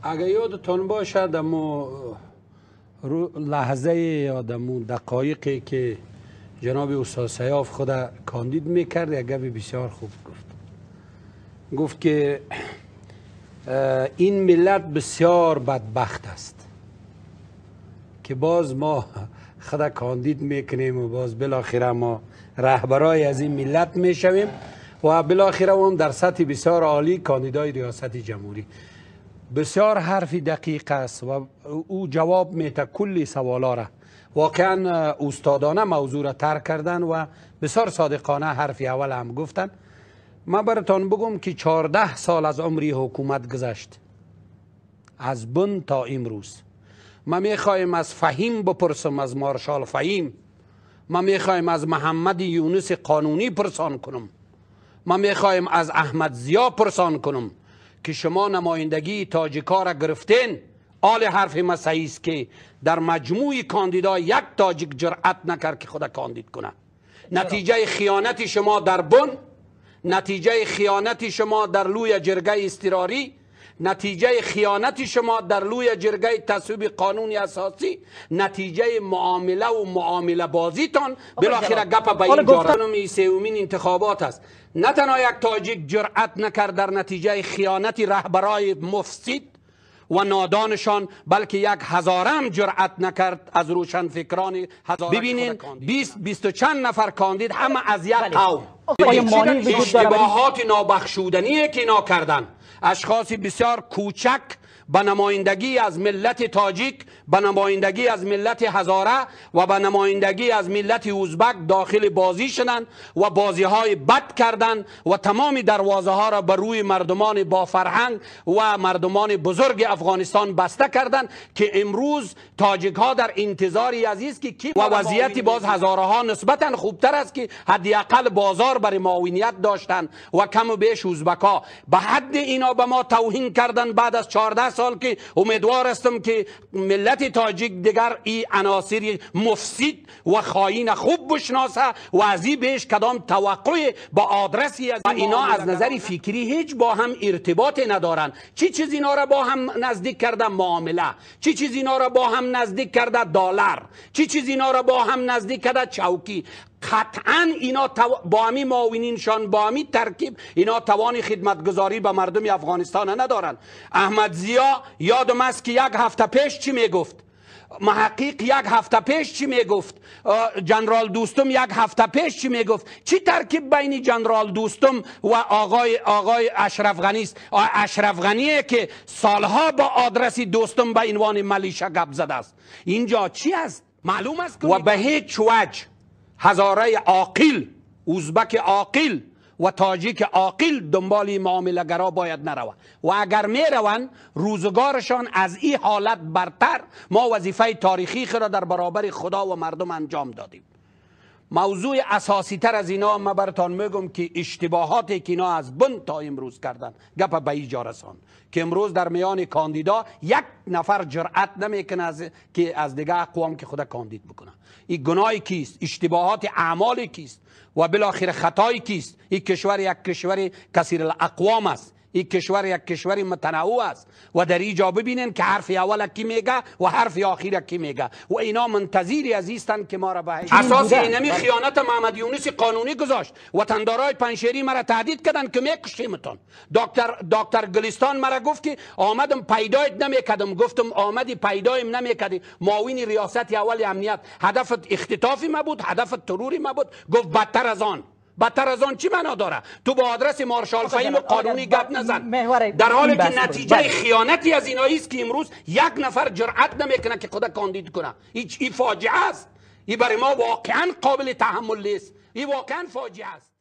اگه یادتان باشه دمو لحظه یا دمو دقایقی که جناب استاد سیاف خود کاندید میکرد یک گپ بسیار خوب گفت که این ملت بسیار بدبخت است که باز ما خود کاندید میکنیم و باز بالاخره ما رهبرای از این ملت میشویم و بالاخره هم در سطح بسیار عالی کاندیدای ریاست جمهوری. بسیار حرفی دقیق است و او جواب میده کلی سوالا را. واقعا استادانه موضوع را ترک کردن و بسیار صادقانه حرفی اول هم گفتن. من براتون بگم که 14 سال از عمری حکومت گذشت از بن تا امروز. ما میخوایم از فهیم بپرسم، از مارشال فهیم. ما میخوایم از محمد یونس قانونی پرسان کنم. ما میخوایم از احمد ضیا پرسان کنم که شما نمایندگی تاجیکا را گرفتین. آل حرف ما صحیح است که در مجموع کاندیدا یک تاجیک جرأت نکرد که خود کاندید کنه. نتیجه خیانت شما در بن، نتیجه خیانت شما در لوی جرگه اضطراری، نتیجه خیانت شما در لوی جرگه تصویب قانون اساسی، نتیجه معامله و معامله بازیتان بالاخره گپ به این جارانمی سومین انتخابات است. نه تنها یک تاجیک جرأت نکرد در نتیجه خیانت رهبرای مفسد و نادانشان، بلکه یک هزارم جرأت نکرد از روشنفکران هزاره. ببینین 20 چند نفر کاندید همه از یک قوم. اشتباهات نابخشودنی که اینا کردن، اشخاص بسیار کوچک به نمایندگی از ملت تاجیک، به نمایندگی از ملت هزاره و به نمایندگی از ملت ازبک داخل بازی شدند و بازی های بد کردند و تمام دروازه ها را بر روی مردمان با فرهنگ و مردمان بزرگ افغانستان بسته کردند که امروز تاجیک ها در انتظاری عزیز که و وضعیت باز هزاره ها نسبتا خوبتر است که حداقل بازار برای معاونیت داشتند و کم و بیش ازبک ها به حد اینا به ما توهین کردند. بعد از 14 سال که امیدوار هستم که ملت تاجیک دیگر این عناصر مفسد و خائن خوب بشناسه و از این بیش کدام توقع با آدرسی از اینا از نظر فکری هیچ با هم ارتباط ندارن. چی چیز اینا را با هم نزدیک کرده؟ معامله. چی چیز اینا را با هم نزدیک کرده؟ دلار. چی چیز اینا را با هم نزدیک کرده؟ چوکی. قطعا اینا با همی معاونینشان با همی ترکیب اینا توان خدمتگزاری به مردم افغانستان ندارن. احمد ضیا یادم است که یک هفته پیش چی میگفت، محقق یک هفته پیش چی میگفت، جنرال دوستم یک هفته پیش چی میگفت. چی ترکیب بین جنرال دوستم و آقای اشرف غنی است؟ اشرف غنیه که سالها با آدرس دوستم به عنوان ملیشه گپ زده است. اینجا چی است؟ معلوم است و به هیچ وجه هزاره عاقل، ازبک عاقل و تاجیک عاقل دنبال معامله‌گرا باید نروند و اگر میروند روزگارشان از این حالت برتر. ما وظیفه تاریخی خود را در برابر خدا و مردم انجام دادیم. موضوع اساسی تر از اینا ما براتون میگم که اشتباهاتی که اینا از بن تا امروز کردن گپ به اینجا رساند که امروز در میان کاندیدا یک نفر جرأت نمیکنه که از دیگه اقوام که خود کاندید بکنه. این گناهی کیست؟ اشتباهات اعمال کیست؟ و بالاخره خطایی کیست؟ این کشور یک کشور کثیر الاقوام است. این کشور یک کشور متنوع است و در اینجا ببینن که حرف اول کی میگه و حرف آخر کی میگه و اینا منتظری عزیزن که ما را به اساس اینمی خیانت محمد یونس قانونی گذاشت. وطندارای پنشیری مرا تهدید کردن که میکشیمتون. دکتر گلستان مرا گفت که آمدم پیدایت نمیکردم. گفتم آمدی پیدایم نمیکردی. معاون ریاست اول امنیت هدفت اختطافی ما بود، هدفت تروری ما بود. گفت بدتر از آن چی معنا داره؟ تو با آدرس مارشال فهیم قانونی گپ نزن، در حالی که نتیجه خیانتی از اینایی است که امروز یک نفر جرأت نمیکنه که خود کاندید کنه. این فاجعه است. این برای ما واقعا قابل تحمل نیست. این واقعا فاجعه است.